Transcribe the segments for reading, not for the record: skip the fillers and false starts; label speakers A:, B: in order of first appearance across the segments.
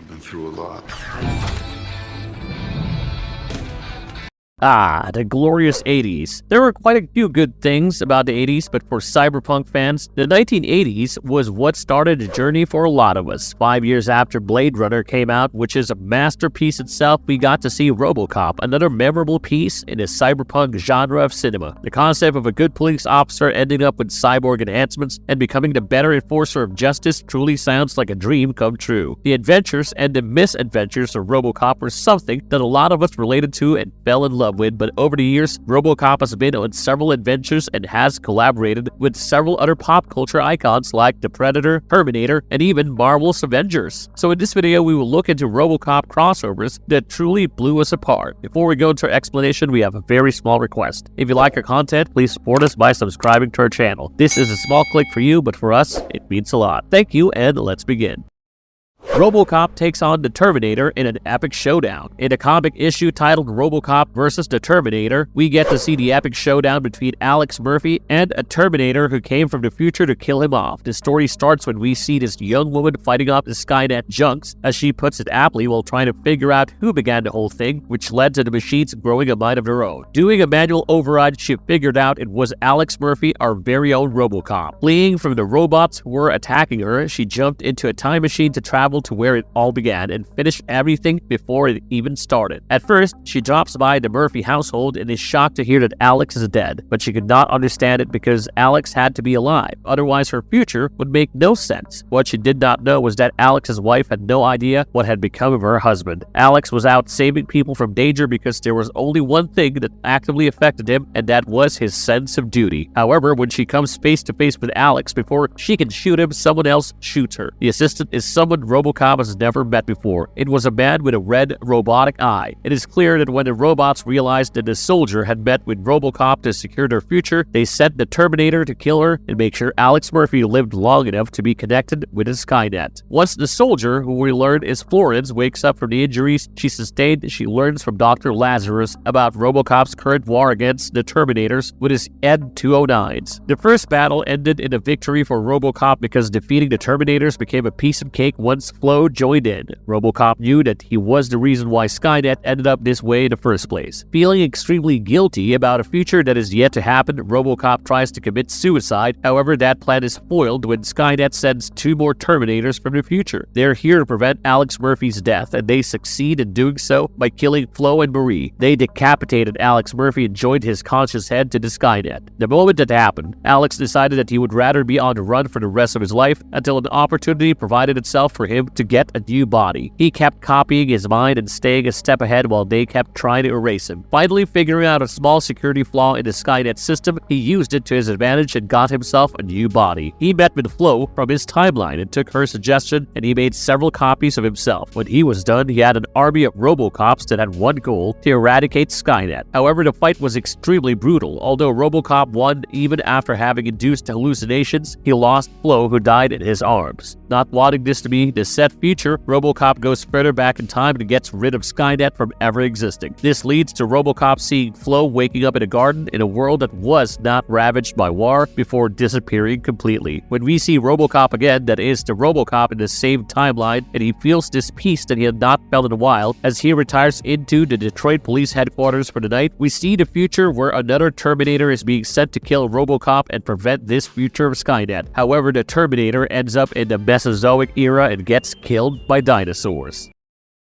A: I've been through a lot.
B: The glorious 80s. There were quite a few good things about the 80s, but for cyberpunk fans, the 1980s was what started a journey for a lot of us. 5 years after Blade Runner came out, which is a masterpiece itself, we got to see RoboCop, another memorable piece in the cyberpunk genre of cinema. The concept of a good police officer ending up with cyborg enhancements and becoming the better enforcer of justice truly sounds like a dream come true. The adventures and the misadventures of RoboCop were something that a lot of us related to and fell in love with, but over the years, RoboCop has been on several adventures and has collaborated with several other pop culture icons like the Predator, Terminator, and even Marvel's Avengers. So in this video, we will look into RoboCop crossovers that truly blew us apart. Before we go into our explanation, we have a very small request. If you like our content, please support us by subscribing to our channel. This is a small click for you, but for us, it means a lot. Thank you, and let's begin. RoboCop takes on the Terminator in an epic showdown. In a comic issue titled RoboCop vs. the Terminator, we get to see the epic showdown between Alex Murphy and a Terminator who came from the future to kill him off. The story starts when we see this young woman fighting off the Skynet junks, as she puts it aptly, while trying to figure out who began the whole thing, which led to the machines growing a mind of their own. Doing a manual override, she figured out it was Alex Murphy, our very own RoboCop. Fleeing from the robots who were attacking her, she jumped into a time machine to travel to where it all began and finished everything before it even started. At first, she drops by the Murphy household and is shocked to hear that Alex is dead, but she could not understand it because Alex had to be alive. Otherwise, her future would make no sense. What she did not know was that Alex's wife had no idea what had become of her husband. Alex was out saving people from danger because there was only one thing that actively affected him, and that was his sense of duty. However, when she comes face to face with Alex, before she can shoot him, someone else shoots her. The assistant is someone RoboCop has never met before. It was a man with a red robotic eye. It is clear that when the robots realized that the soldier had met with RoboCop to secure their future, they sent the Terminator to kill her and make sure Alex Murphy lived long enough to be connected with his Skynet. Once the soldier, who we learn is Florence, wakes up from the injuries she sustained, she learns from Dr. Lazarus about RoboCop's current war against the Terminators with his N-209s. The first battle ended in a victory for RoboCop because defeating the Terminators became a piece of cake once Flo joined in. RoboCop knew that he was the reason why Skynet ended up this way in the first place. Feeling extremely guilty about a future that is yet to happen, RoboCop tries to commit suicide. However, that plan is foiled when Skynet sends 2 more Terminators from the future. They're here to prevent Alex Murphy's death, and they succeed in doing so by killing Flo and Marie. They decapitated Alex Murphy and joined his conscious head to the Skynet. The moment that happened, Alex decided that he would rather be on the run for the rest of his life until an opportunity provided itself for him to get a new body. He kept copying his mind and staying a step ahead while they kept trying to erase him. Finally, figuring out a small security flaw in the Skynet system, he used it to his advantage and got himself a new body. He met with Flo from his timeline and took her suggestion, and he made several copies of himself. When he was done, he had an army of RoboCops that had one goal: to eradicate Skynet. However, the fight was extremely brutal. Although RoboCop won even after having induced hallucinations, he lost Flo, who died in his arms. Not wanting this to be the set future, RoboCop goes further back in time and gets rid of Skynet from ever existing. This leads to RoboCop seeing Flo waking up in a garden in a world that was not ravaged by war before disappearing completely. When we see RoboCop again, that is the RoboCop in the same timeline, and he feels this peace that he had not felt in a while as he retires into the Detroit police headquarters for the night. We see the future where another Terminator is being sent to kill RoboCop and prevent this future of Skynet. However, the Terminator ends up in the Mesozoic era and gets killed by dinosaurs.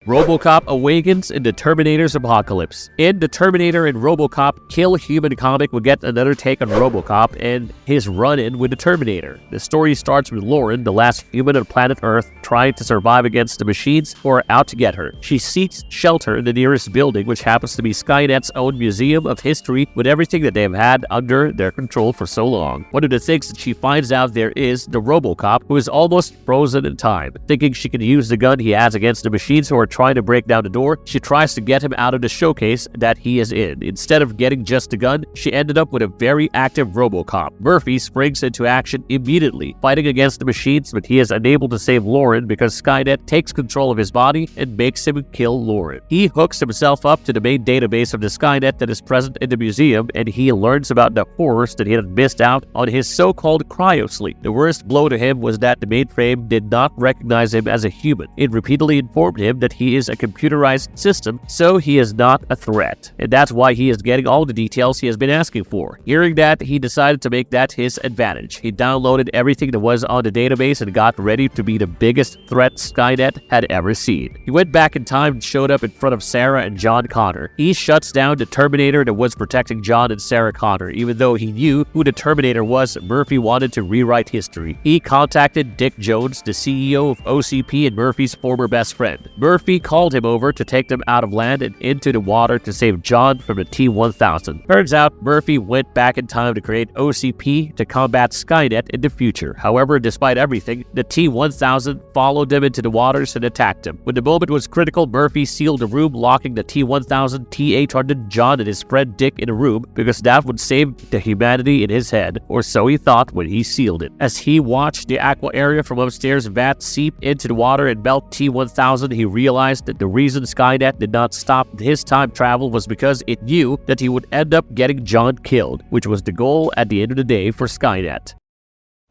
B: RoboCop awakens in the Terminator's apocalypse. In the Terminator and RoboCop Kill Human comic, we get another take on RoboCop and his run-in with the Terminator. The story starts with Lauren, the last human on planet Earth, trying to survive against the machines who are out to get her. She seeks shelter in the nearest building, which happens to be Skynet's own museum of history, with everything that they've had under their control for so long. One of the things that she finds out there is the RoboCop, who is almost frozen in time. Thinking she can use the gun he has against the machines who are trying to break down the door, she tries to get him out of the showcase that he is in. Instead of getting just a gun, she ended up with a very active RoboCop. Murphy springs into action immediately, fighting against the machines, but he is unable to save Lauren because Skynet takes control of his body and makes him kill Lauren. He hooks himself up to the main database of the Skynet that is present in the museum, and he learns about the horrors that he had missed out on his so-called cryosleep. The worst blow to him was that the mainframe did not recognize him as a human. It repeatedly informed him that he is a computerized system, so he is not a threat. And that's why he is getting all the details he has been asking for. Hearing that, he decided to make that his advantage. He downloaded everything that was on the database and got ready to be the biggest threat Skynet had ever seen. He went back in time and showed up in front of Sarah and John Connor. He shuts down the Terminator that was protecting John and Sarah Connor. Even though he knew who the Terminator was, Murphy wanted to rewrite history. He contacted Dick Jones, the CEO of OCP and Murphy's former best friend. Murphy called him over to take them out of land and into the water to save John from the T-1000. Turns out, Murphy went back in time to create OCP to combat Skynet in the future. However, despite everything, the T-1000 followed them into the waters and attacked him. When the moment was critical, Murphy sealed the room, locking the T-1000, T-800, John, and his friend Dick in a room because that would save the humanity in his head, or so he thought when he sealed it. As he watched the aqua area from upstairs vat seep into the water and melt T-1000, he realized that the reason Skynet did not stop his time travel was because it knew that he would end up getting John killed, which was the goal at the end of the day for Skynet.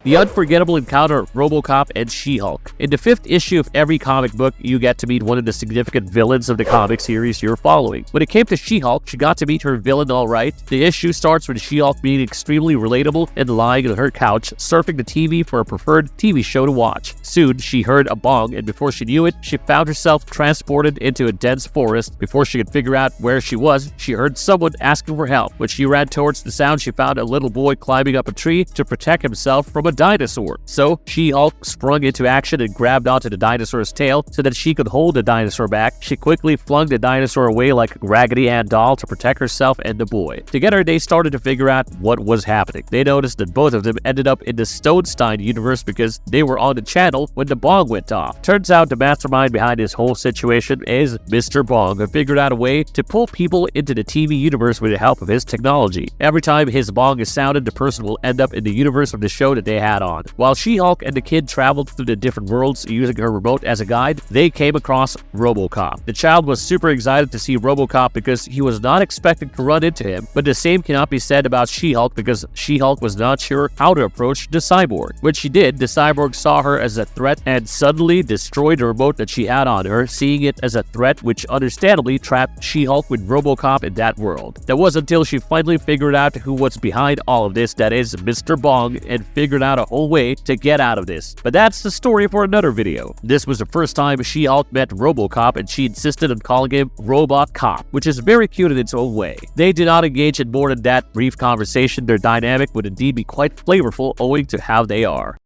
B: The unforgettable encounter of RoboCop and She-Hulk. In the 5th issue of every comic book, you get to meet one of the significant villains of the comic series you're following. When it came to She-Hulk, she got to meet her villain all right. The issue starts with She-Hulk being extremely relatable and lying on her couch, surfing the TV for a preferred TV show to watch. Soon, she heard a bong, and before she knew it, she found herself transported into a dense forest. Before she could figure out where she was, she heard someone asking for help. When she ran towards the sound, she found a little boy climbing up a tree to protect himself from a dinosaur. So She-Hulk sprung into action and grabbed onto the dinosaur's tail so that she could hold the dinosaur back. She quickly flung the dinosaur away like a Raggedy Ann doll to protect herself and the boy. Together, they started to figure out what was happening. They noticed that both of them ended up in the Stonestein universe because they were on the channel when the bong went off. Turns out the mastermind behind this whole situation is Mr. Bong, who figured out a way to pull people into the TV universe with the help of his technology. Every time his bong is sounded, the person will end up in the universe of the show that they had on. While She-Hulk and the kid traveled through the different worlds using her remote as a guide, they came across RoboCop. The child was super excited to see RoboCop because he was not expecting to run into him, but the same cannot be said about She-Hulk because She-Hulk was not sure how to approach the cyborg. When she did, the cyborg saw her as a threat and suddenly destroyed the remote that she had on her, seeing it as a threat which understandably trapped She-Hulk with RoboCop in that world. That was until she finally figured out who was behind all of this, that is Mr. Bong, and figured out a whole way to get out of this. But that's the story for another video. This was the first time She-Hulk met RoboCop, and she insisted on calling him Robot Cop, which is very cute in its own way. They did not engage in more than that brief conversation. Their dynamic would indeed be quite flavorful owing to how they are.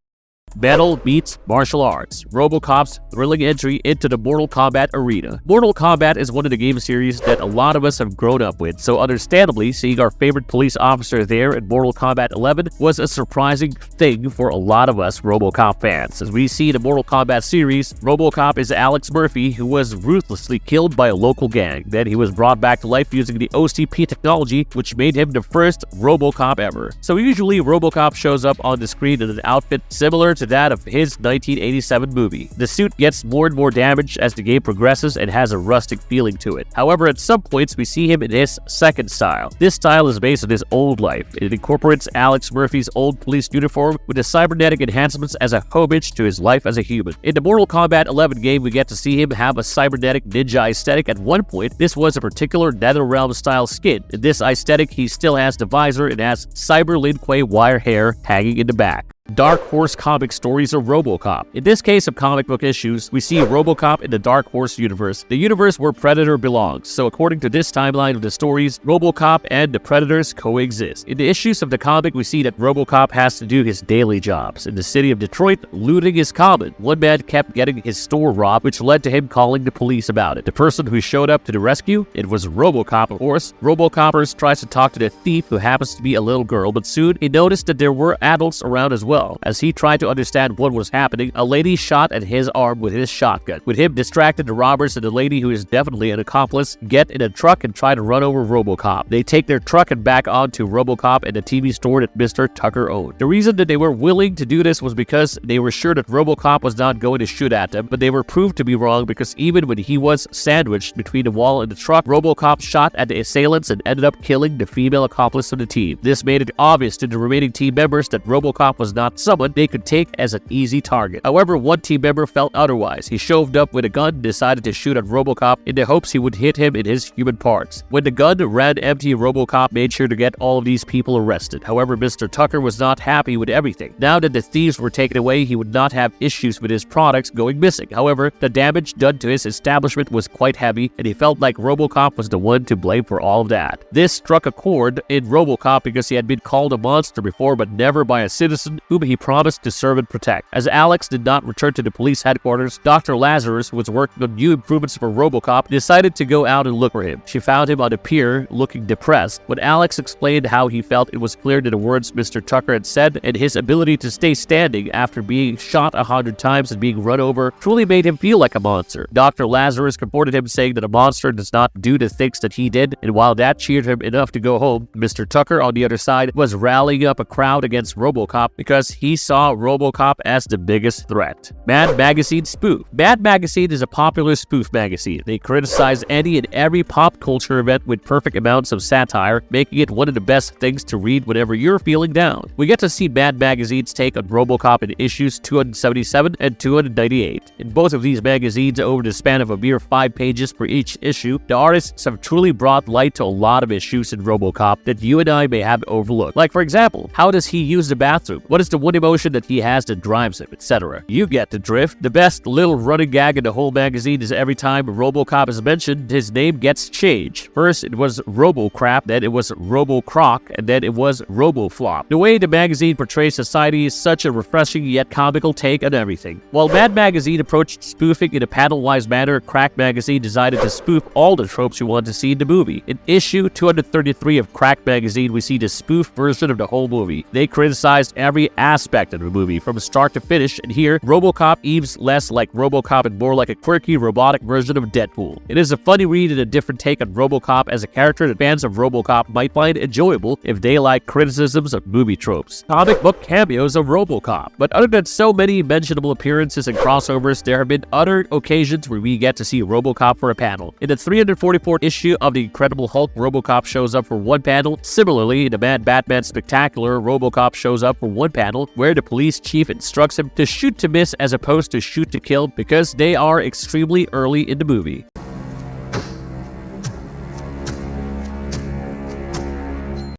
B: Metal meets martial arts. RoboCop's thrilling entry into the Mortal Kombat arena. Mortal Kombat is one of the game series that a lot of us have grown up with, so understandably, seeing our favorite police officer there in Mortal Kombat 11 was a surprising thing for a lot of us RoboCop fans. As we see in the Mortal Kombat series, RoboCop is Alex Murphy, who was ruthlessly killed by a local gang. Then he was brought back to life using the OCP technology, which made him the first RoboCop ever. So usually, RoboCop shows up on the screen in an outfit similar to that of his 1987 movie. The suit gets more and more damaged as the game progresses and has a rustic feeling to it. However, at some points we see him in his second style. This style is based on his old life. It incorporates Alex Murphy's old police uniform with the cybernetic enhancements as a homage to his life as a human. In the Mortal Kombat 11 game, we get to see him have a cybernetic ninja aesthetic. At one point, this was a particular NetherRealm style skin. In this aesthetic, he still has the visor and has cyber Lin Kuei wire hair hanging in the back. Dark Horse comic stories of RoboCop. In this case of comic book issues, we see RoboCop in the Dark Horse universe, the universe where Predator belongs. So according to this timeline of the stories, RoboCop and the Predators coexist. In the issues of the comic, we see that RoboCop has to do his daily jobs. In the city of Detroit, looting is common. One man kept getting his store robbed, which led to him calling the police about it. The person who showed up to the rescue, it was RoboCop, of course. RoboCop tries to talk to the thief, who happens to be a little girl, but soon he noticed that there were adults around as well. well. As he tried to understand what was happening, a lady shot at his arm with his shotgun. With him distracted, the robbers and the lady, who is definitely an accomplice, get in a truck and try to run over RoboCop. They take their truck and back onto RoboCop and the TV store that Mr. Tucker owned. The reason that they were willing to do this was because they were sure that RoboCop was not going to shoot at them, but they were proved to be wrong because even when he was sandwiched between the wall and the truck, RoboCop shot at the assailants and ended up killing the female accomplice of the team. This made it obvious to the remaining team members that RoboCop was not someone they could take as an easy target. However, one team member felt otherwise. He shoved up with a gun and decided to shoot at RoboCop in the hopes he would hit him in his human parts. When the gun ran empty, RoboCop made sure to get all of these people arrested. However, Mr. Tucker was not happy with everything. Now that the thieves were taken away, he would not have issues with his products going missing. However, the damage done to his establishment was quite heavy, and he felt like RoboCop was the one to blame for all of that. This struck a chord in RoboCop because he had been called a monster before, but never by a citizen whom he promised to serve and protect. As Alex did not return to the police headquarters, Dr. Lazarus, who was working on new improvements for RoboCop, decided to go out and look for him. She found him on the pier, looking depressed. When Alex explained how he felt, it was clear that the words Mr. Tucker had said and his ability to stay standing after being shot 100 times and being run over truly made him feel like a monster. Dr. Lazarus comforted him, saying that a monster does not do the things that he did, and while that cheered him enough to go home, Mr. Tucker, on the other side, was rallying up a crowd against RoboCop because he saw RoboCop as the biggest threat. Mad Magazine spoof. Mad Magazine is a popular spoof magazine. They criticize any and every pop culture event with perfect amounts of satire, making it one of the best things to read whenever you're feeling down. We get to see Mad Magazine's take on RoboCop in issues 277 and 298. In both of these magazines, over the span of a mere 5 pages per each issue, the artists have truly brought light to a lot of issues in RoboCop that you and I may have overlooked. Like, for example, how does he use the bathroom? What is the one emotion that he has that drives him, etc.? You get the drift. The best little running gag in the whole magazine is every time RoboCop is mentioned, his name gets changed. First, it was RoboCrap, then it was RoboCroc, and then it was RoboFlop. The way the magazine portrays society is such a refreshing yet comical take on everything. While Mad Magazine approached spoofing in a panel-wise manner, Crack Magazine decided to spoof all the tropes you want to see in the movie. In issue 233 of Crack Magazine, we see the spoof version of the whole movie. They criticized every aspect of the movie from start to finish, and here, RoboCop eaves less like RoboCop and more like a quirky, robotic version of Deadpool. It is a funny read and a different take on RoboCop as a character that fans of RoboCop might find enjoyable if they like criticisms of movie tropes. Comic book cameos of RoboCop. But other than so many mentionable appearances and crossovers, there have been other occasions where we get to see RoboCop for a panel. In the 344th issue of The Incredible Hulk, RoboCop shows up for one panel. Similarly, in the Mad Batman Spectacular, RoboCop shows up for one panel where the police chief instructs him to shoot to miss as opposed to shoot to kill because they are extremely early in the movie.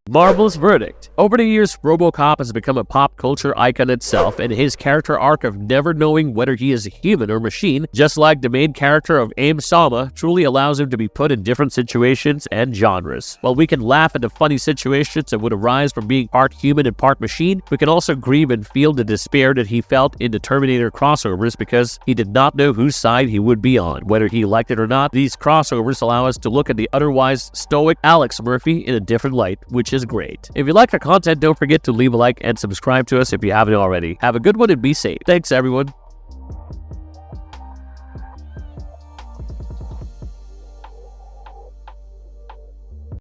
B: Marvel's verdict. Over the years, RoboCop has become a pop culture icon itself, and his character arc of never knowing whether he is a human or machine, just like the main character of Aim Sama, truly allows him to be put in different situations and genres. While we can laugh at the funny situations that would arise from being part human and part machine, we can also grieve and feel the despair that he felt in the Terminator crossovers because he did not know whose side he would be on, whether he liked it or not. These crossovers allow us to look at the otherwise stoic Alex Murphy in a different light, which is great. If you like our content, don't forget to leave a like and subscribe to us if you haven't already. Have a good one and be safe. Thanks, everyone.